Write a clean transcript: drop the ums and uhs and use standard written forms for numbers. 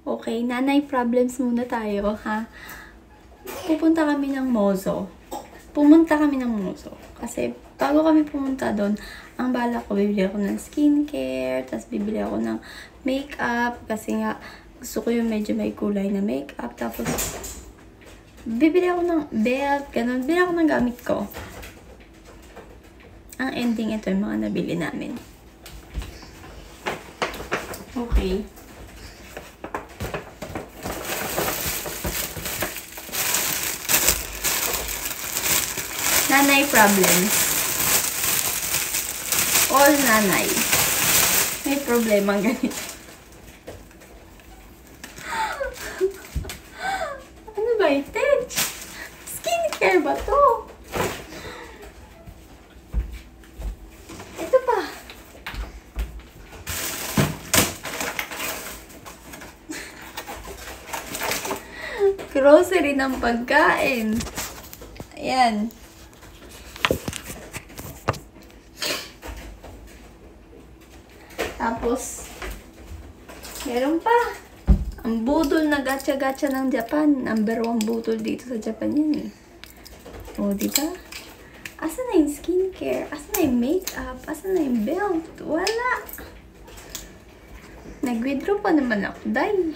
Okay, nanay problems muna tayo, ha? Pumunta kami ng Mozo. Kasi, bago kami pumunta doon, ang bala ko, bibili ako ng skincare, tapos bibili ako ng makeup, kasi nga, gusto ko yung medyo may kulay na makeup, tapos, bibili ako ng belt, ganun. Bibili ako ng gamit ko. Ang ending, ito yung mga nabili namin. Okay. Nanay problems. All nanay. May problema ganito. Ano ba ito? Skincare ba to? Ito pa. Grocery ng pagkain. Ayan. Tapos, meron pa. Ang budol na gacha-gacha ng Japan. Number 1 budol dito sa Japan yan eh. O, diba? Asan na yung skincare? Asan na yung makeup? Asan na yung belt? Wala. Nag-withdraw pa naman ako, day.